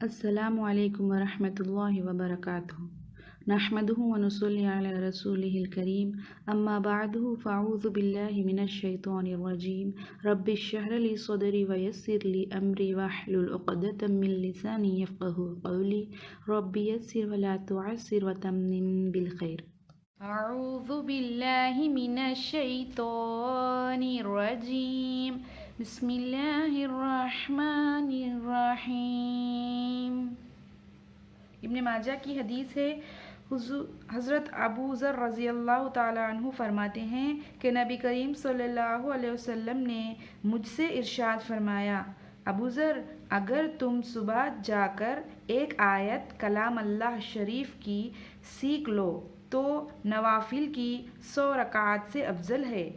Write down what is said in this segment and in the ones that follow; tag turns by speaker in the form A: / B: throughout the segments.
A: अस्सलामु अलैकुम वरहमतुल्लाहि वबरकातुहु। नहमदुहु व नुसल्ली अला रसूलिहिल करीम। अम्मा बअदु फ़अऊज़ु बिल्लाहि मिनश शैतानिर रजीम। रब्बिश्रह ली सदरी व यस्सिर ली अमरी वहलुल उक़दतम मिन लिसानी यफ़क़हू क़ौली। रब्बि यस्सिर व ला तुअस्सिर व तम्मिम बिल खैर। अऊज़ु बिल्लाहि मिनश शैतानिर रजीम। बिस्मिल्लाहिर्रहमानिर्रहीम। इब्न माजा की हदीस है। हज़रत अबू ज़र रज़ियल्लाहु ताला अन्हु फरमाते हैं कि नबी करीम सल्लल्लाहु अलैहि वसल्लम ने मुझसे इरशाद फरमाया, अबू ज़र, अगर तुम सुबह जाकर एक आयत कलाम अल्लाह शरीफ की सीख लो तो नवाफिल की 100 रकात से अफजल है,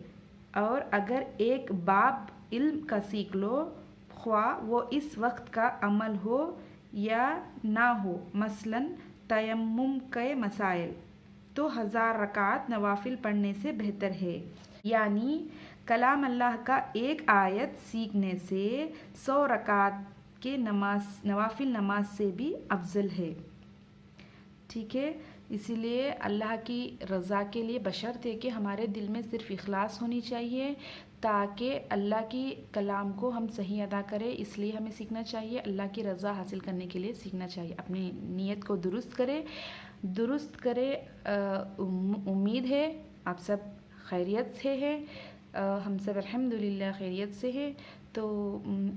A: और अगर एक बाब इल्म का सीख लो, ख्वाह वो इस वक्त का अमल हो या ना हो, मसलन तयम्मुम के मसाइल, तो 1000 रकात नवाफिल पढ़ने से बेहतर है। यानी कलाम अल्लाह का एक आयत सीखने से 100 रकात के नवाफिल नमाज से भी अफजल है। ठीक है, इसीलिए अल्लाह की रज़ा के लिए बशर्त है कि हमारे दिल में सिर्फ़ इखलास होनी चाहिए, ताकि अल्लाह की कलाम को हम सही अदा करें। इसलिए हमें सीखना चाहिए, अल्लाह की रज़ा हासिल करने के लिए सीखना चाहिए। अपनी नीयत को दुरुस्त करें। उम्मीद है आप सब खैरियत से हैं। हम सब अल्हम्दुलिल्लाह खैरियत से हैं। तो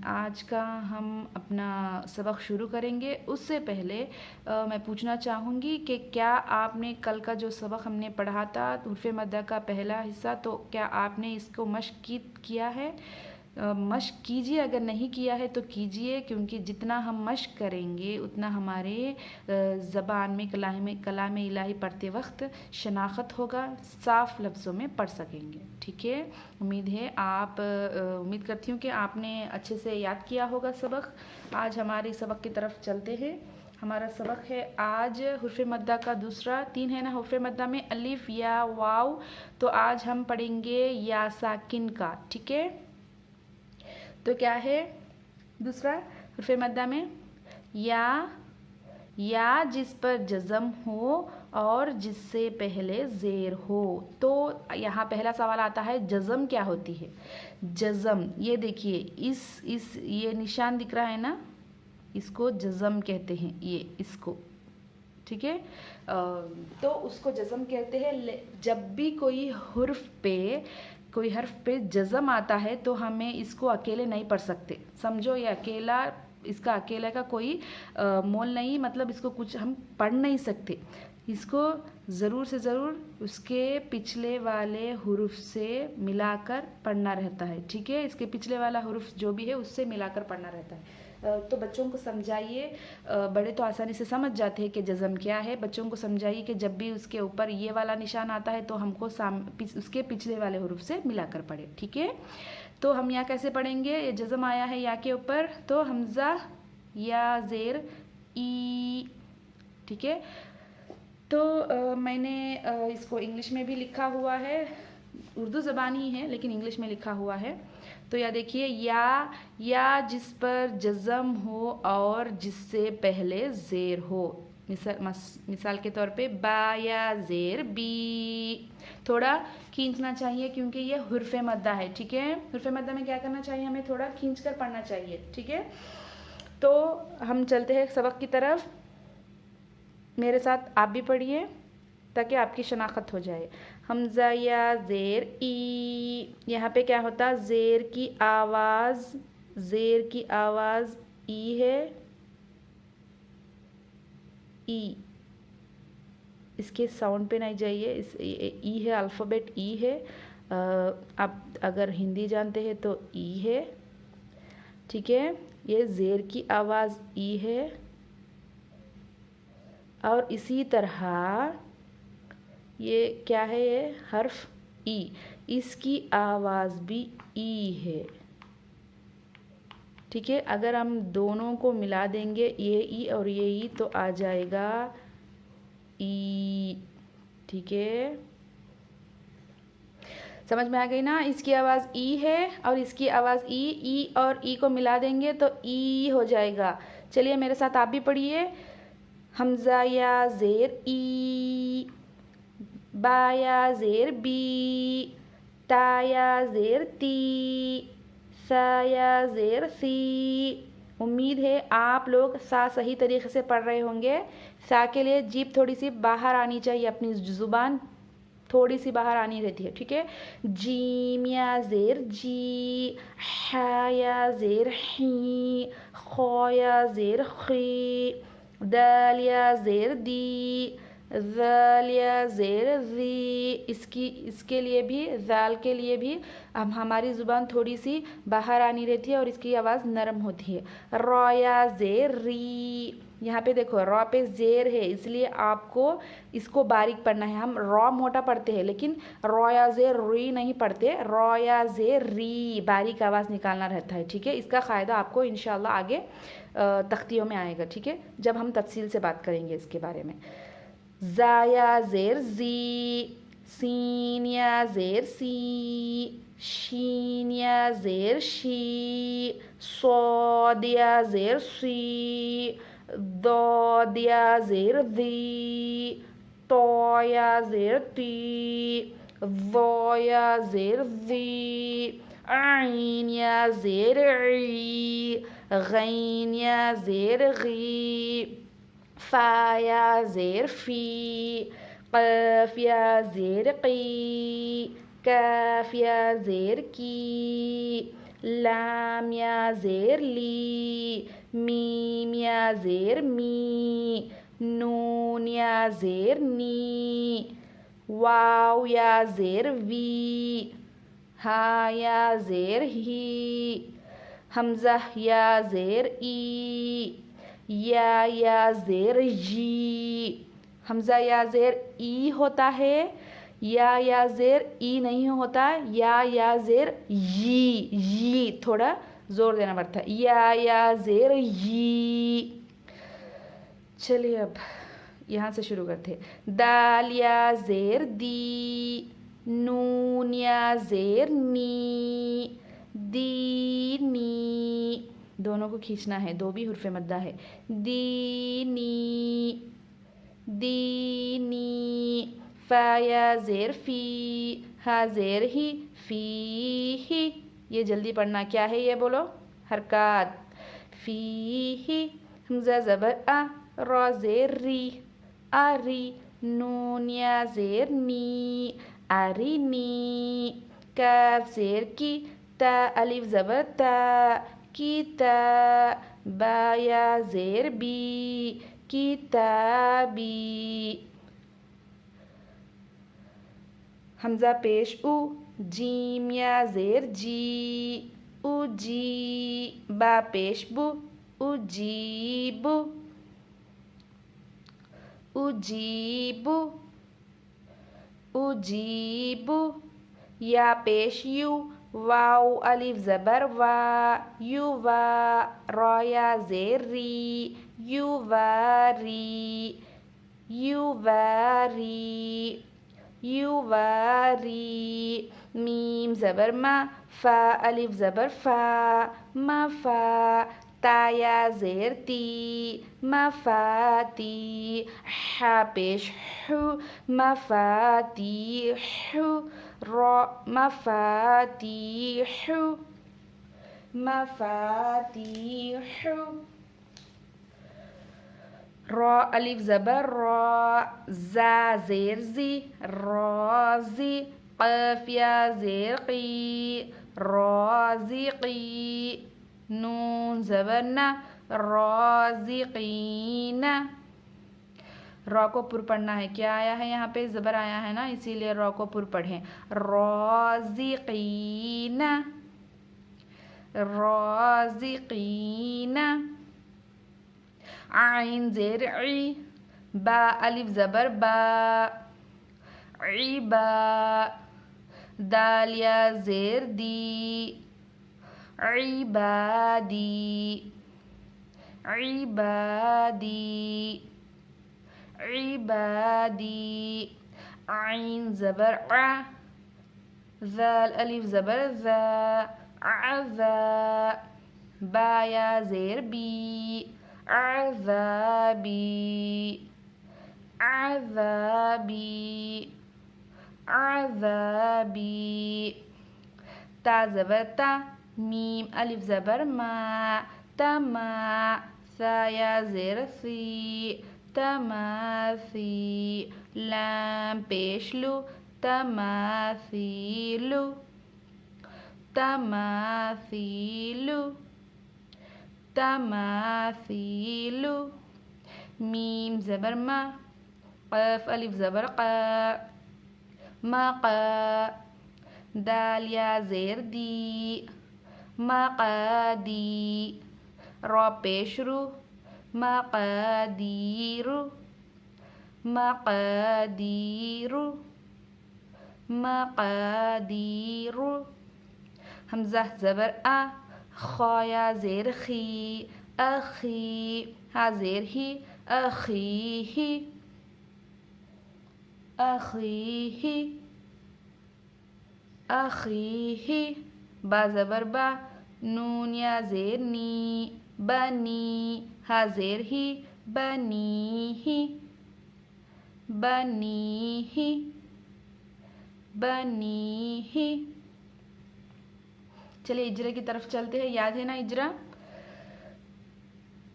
A: आज का हम अपना सबक शुरू करेंगे। उससे पहले मैं पूछना चाहूँगी कि क्या आपने कल का जो सबक हमने पढ़ा था हुर्फ़े मद्दा का पहला हिस्सा, तो क्या आपने इसको मश्क किया है? मश्क कीजिए, अगर नहीं किया है तो कीजिए, क्योंकि जितना हम मश्क करेंगे उतना हमारे ज़बान में कलाम इलाही पढ़ते वक्त शनाख्त होगा, साफ़ लफ्ज़ों में पढ़ सकेंगे। ठीक है, उम्मीद करती हूँ कि आपने अच्छे से याद किया होगा सबक। आज हमारे सबक की तरफ चलते हैं। हमारा सबक है आज हुर्फ़े मद्दा का दूसरा। 3 है ना हुर्फ़े मद्दा में, अलिफ या वाव। तो आज हम पढ़ेंगे या साकिन का। ठीक है, तो क्या है दूसरा हुर्फ़े मद्दा में? या जिस पर जज़म हो और जिससे पहले ज़ेर हो। तो यहाँ पहला सवाल आता है, जज़म क्या होती है? जज़म, ये देखिए, ये निशान दिख रहा है ना, इसको जज़म कहते हैं, ये इसको। ठीक है, तो उसको जज़म कहते हैं। जब भी कोई हर्फ पे जज़म आता है तो हमें इसको अकेले नहीं पढ़ सकते। समझो, ये अकेला, इसका अकेले का कोई मोल नहीं, मतलब इसको कुछ हम पढ़ नहीं सकते। इसको ज़रूर से ज़रूर उसके पिछले वाले हुर्फ से मिलाकर पढ़ना रहता है। ठीक है, इसके पिछले वाला हुर्फ जो भी है उससे मिलाकर पढ़ना रहता है। तो बच्चों को समझाइए, बड़े तो आसानी से समझ जाते हैं कि जज़म क्या है। बच्चों को समझाइए कि जब भी उसके ऊपर ये वाला निशान आता है तो हमको उसके पिछले वाले हुर्फ से मिलाकर पढ़े। ठीक है, तो हम यहाँ कैसे पढ़ेंगे? ये जज़म आया है या के ऊपर, तो हमज़ा या ज़ेर ई। ठीक है, तो मैंने इसको इंग्लिश में भी लिखा हुआ है, उर्दू ज़बान ही है लेकिन इंग्लिश में लिखा हुआ है। तो या देखिए, या जिस पर जज़म हो और जिससे पहले ज़ेर हो। मिसाल के तौर पे बा या ज़ेर बी। थोड़ा खींचना चाहिए क्योंकि ये हुर्फ़े मद्दा है। ठीक है, हुर्फ़े मद्दा में क्या करना चाहिए? हमें थोड़ा खींच कर पढ़ना चाहिए। ठीक है, तो हम चलते हैं सबक की तरफ। मेरे साथ आप भी पढ़िए ताकि आपकी शनाख्त हो जाए। हमज़ा या ज़ेर ई। यहाँ पे क्या होता? ज़ेर की आवाज़ ई है, ई। इसके साउंड पे नहीं जाइए, इस ई है, अल्फ़ाबेट ई है। आप अगर हिंदी जानते हैं तो ई है। ठीक है, ये ज़ेर की आवाज़ ई है, और इसी तरह ये क्या है? ये हर्फ ई, इसकी आवाज़ भी ई है। ठीक है, अगर हम दोनों को मिला देंगे, ये ई और ये ई, तो आ जाएगा ई। ठीक है, समझ में आ गई ना। इसकी आवाज़ ई है और इसकी आवाज़ ई और ई को मिला देंगे तो ई हो जाएगा। चलिए मेरे साथ आप भी पढ़िए। हमज़ा या ज़ेर ई, बा या ज़ेर बी, ता या ज़ेर ती, सा या ज़ेर सी। उम्मीद है आप लोग सा सही तरीके से पढ़ रहे होंगे। सा के लिए जीभ थोड़ी सी बाहर आनी चाहिए, अपनी ज़ुबान थोड़ी सी बाहर आनी रहती है, ठीक है। जीम या ज़ेर जी, हा या ज़ेर ही, खौ या ज़ेर खी, दाल या ज़ेर दी, ज़ाल या ज़ेर ज़ी। इसके लिए भी, ज़ाल के लिए भी अब हमारी ज़ुबान थोड़ी सी बाहर आनी रहती है और इसकी आवाज़ नरम होती है। रौ या ज़ेर री, यहाँ पे देखो रॉ पे ज़ेर है इसलिए आपको इसको बारीक पढ़ना है। हम रॉ मोटा पढ़ते हैं लेकिन रॉ या ज़ेर री नहीं पढ़ते, रॉ या ज़ेर री बारीक आवाज़ निकालना रहता है, ठीक है। इसका फ़ायदा आपको इंशाल्लाह आगे तख्तियों में आएगा, ठीक है, जब हम तफसील से बात करेंगे इसके बारे में। ज़ा या ज़ेर ज़ी, सीन या ज़ेर सी, शीन या ज़ेर शी, सौद या ज़ेर सी, दौद या ज़ेर दी, तो या ज़ेर ती, ज़ो या ज़ेर ज़ी, आइन या ज़ेर ई, गैन या ज़ेर गी, फा या ज़ेर फ़ी, क़ाफ या ज़ेर क़ी, काफ या ज़ेर की, लाम या ज़ेर ली, मीम या ज़ेर मी, नून या ज़ेर नी, वाव या ज़ेर वी, हा या ज़ेर ही, हमज़ा या ज़ेर ई, या ज़ेर जी। हमज़ा या ज़ेर ई होता है, या ज़ेर ई नहीं होता, या ज़ेर यी थोड़ा ज़ोर देना पड़ता है, या ज़ेर यी। चलिए अब यहाँ से शुरू करते हैं। दाल या ज़ेर दी, नून या ज़ेर नी, दीनी, दोनों को खींचना है, दो भी हुर्फ़े मद्दा है। दीनी, दीनी, फ़ा या ज़ेर फ़ी, हा ज़ेर ही, फ़ी ही। ये जल्दी पढ़ना, क्या है ये बोलो, हरकत। फ़ी ही, हमज़ा ज़बर आ, रौ ज़ेर री, आरी, नून या ज़ेर नी, आरिनी, काफ ज़ेर की, ता अलिफ ज़बर ता, कीता, बा या ज़ेर बी, किताबी, हमज़ा पेश उ, जीम या ज़ेर जी, उजी, बा पेश बु, उजीबु, उजीबु, उजीबु, या पेश यू, वाव अलिफ ज़बर वा, युवा, रौ या ज़ेर री, युवारी, युवारी, युवारी, मीम ज़बर मा, फ़ा अलिफ ज़बर फ़ा, मफ़ा, ता या ज़ेर ती, मफ़ाती, हा पेश हु, मफ़ातीहु, रौ मफ़ातीहु, मफ़ातीहु, रौ अलिफ ज़बर रौ, ज़ा ज़ेर ज़ी, रौज़ी, क़ाफ या ज़ेर क़ी, रौज़िक़ी, नून ज़बर ना, रौज़िक़ीना। रॉ को पुर पढ़ना है, क्या आया है यहाँ पे, ज़बर आया है ना, इसीलिए रॉ को पुर पढ़ें। रौज़िक़ीना, रौज़िक़ीना, आइन ज़ेर ई, बा अलिफ ज़बर बा, ईबा, दाल या ज़ेर दी, ईबादी, ईबादी, ईबादी, आइन ज़बर आ, ज़ाल अलिफ ज़बर ज़ा, अज़ा, बा या ज़ेर बी, अज़ाबी, अज़ाबी, अज़ाबी, ता ज़बर ता, मीम अलिफ ज़बर मा, तमा, सा या ज़ेर सी, तमासी, लाम पेश लू, तमासीलु, तमासीलु, तमासीलु, मीम ज़बर मा, क़ाफ अलिफ ज़बर क़ा, मक़ा, दाल या ज़ेर दी, मक़ादी, रॉ पेश रू, मक़ादीरु, मक़ादीरु, मक़ादीरु, हमज़ा ज़बर आ, ख़ा या ज़ेर खी, अखी, हा ज़ेर ही, अखीही, अखीही, अखीही, बा ज़बर बा, नून या ज़ेर नी, बनी, हा ज़ेर ही, बनीही, बनीही, बनीही। चलिए इजरा की तरफ चलते हैं। याद है ना इजरा?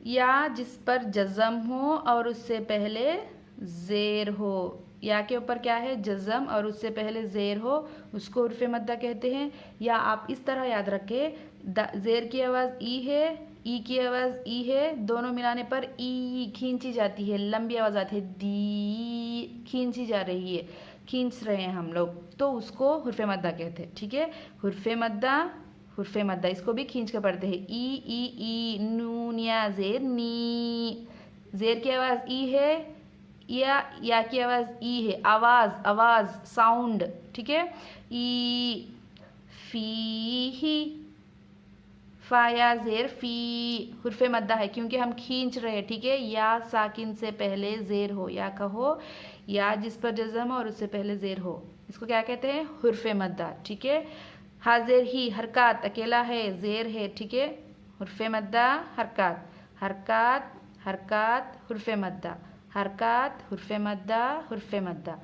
A: या जिस पर जज़म हो और उससे पहले ज़ेर हो, या के ऊपर क्या है? जज़म और उससे पहले ज़ेर हो, उसको उर्फ़े मद्दा कहते हैं। या आप इस तरह याद रखें, ज़ेर की आवाज़ ई है, ई की आवाज़ ई है, दोनों मिलाने पर ई खींची जाती है, लंबी आवाज़ आती है, दी खींची जा रही है, खींच रहे हैं हम लोग, तो उसको हुर्फ़े मद्दा कहते हैं। ठीक है, हुर्फ़े मद्दा इसको भी खींच कर पढ़ते हैं। ई नून या ज़ेर नी, ज़ेर की आवाज़ ई है, या की आवाज़ ई है, आवाज़ साउंड। ठीक है, ई, फी ही, फा या ज़ेर फ़ी, हुर्फ़े मद्दा है क्योंकि हम खींच रहे हैं। ठीक है, या साकिन से पहले ज़ेर हो, या कहो, या जिस पर जज़म हो और उससे पहले ज़ेर हो, इसको क्या कहते हैं? हुर्फ़े मद्दा। ठीक है, हाज़िर ही, हरकत अकेला है, ज़ेर है। ठीक है, हुर्फ़े मद्दा, हरकत, हरकत, हरकत, हुर्फ़े मद्दा, हरकत, हुर्फ़े मद्दा, हुर्फ़े मद्दा,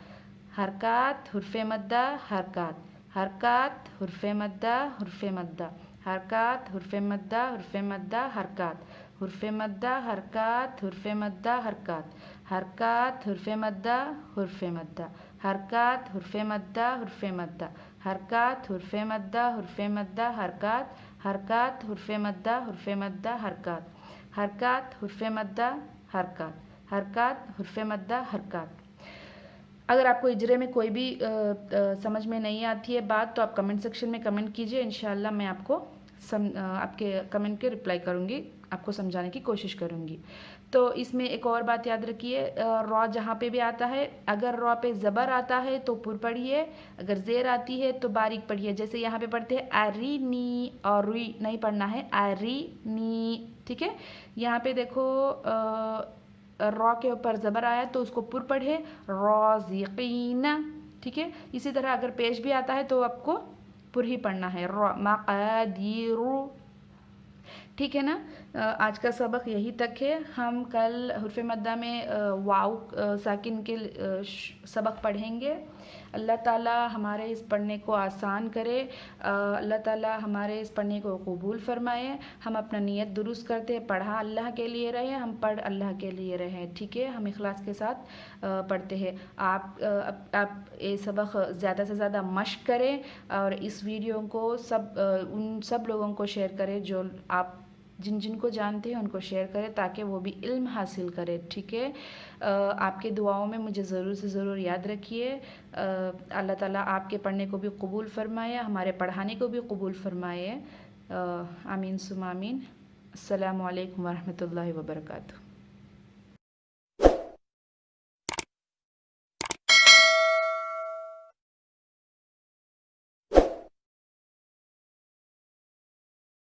A: हरकत, हुर्फ़े मद्दा, हरकत, हरकत, हुर्फ़े मद्दा, हुर्फ़े मद्दा, हरकत, हुर्फ़े मद्दा, हुर्फ़े मद्दा, हरकत, हुर्फ़े मद्दा, हरकत, हुर्फ़े मद्दा, हरकत, हरकत, हुर्फ़े मद्दा, हुर्फ़े मद्दा, हरकत, हुर्फ़े मद्दा, हुर्फ़े मद्दा, हरकत, हुर्फ़े मद्दा, हुर्फ़े मद्दा, हरकत, हरकत, हुर्फ़े मद्दा, हुर्फ़े मद्दा, हरकत, हरकत, हुर्फ़े मद्दा, हरकत, हरकत, हुर्फ़े मद्दा, हरकत। अगर आपको इजरे में कोई भी समझ में नहीं आती है बात, तो आप कमेंट सेक्शन में कमेंट कीजिए, इंशाल्लाह मैं आपको आपके कमेंट के रिप्लाई करूँगी, आपको समझाने की कोशिश करूँगी। तो इसमें एक और बात याद रखिए, रॉ जहाँ पे भी आता है, अगर रॉ पे ज़बर आता है तो पुर पढ़िए, अगर ज़ेर आती है तो बारीक पढ़िए। जैसे यहाँ पे पढ़ते हैं आरी नी, और रुई नहीं पढ़ना है, आरी नी। ठीक है, यहाँ पे देखो रॉ के ऊपर ज़बर आया तो उसको पुर पढ़े, रॉज़िक़ीना। ठीक है, इसी तरह अगर पेश भी आता है तो आपको पुर ही पढ़ना है, रॉ, मक़ादीरु। ठीक है ना, आज का सबक यही तक है। हम कल हुर्फ़े मद्दा में वाव साकिन के सबक पढ़ेंगे। अल्लाह ताला हमारे इस पढ़ने को आसान करे, अल्लाह ताला हमारे इस पढ़ने को कबूल फरमाए। हम अपना नियत दुरुस्त करते, पढ़ा अल्लाह के लिए रहे, हम पढ़ अल्लाह के लिए रहें। ठीक है, हम इखलास के साथ पढ़ते हैं। आप ये सबक ज़्यादा से ज़्यादा मश्क करें और इस वीडियो को उन सब लोगों को शेयर करें जो आप जिनको जानते हैं, उनको शेयर करें ताकि वो भी इल्म हासिल करें। ठीक है, आपके दुआओं में मुझे ज़रूर से ज़रूर याद रखिए। अल्लाह ताला आपके पढ़ने को भी कबूल फरमाए, हमारे पढ़ाने को भी कबूल फरमाए। आमीन सुम आमीन। अस्सलामु अलैकुम वरहमतुल्लाहि वबरकातुहू।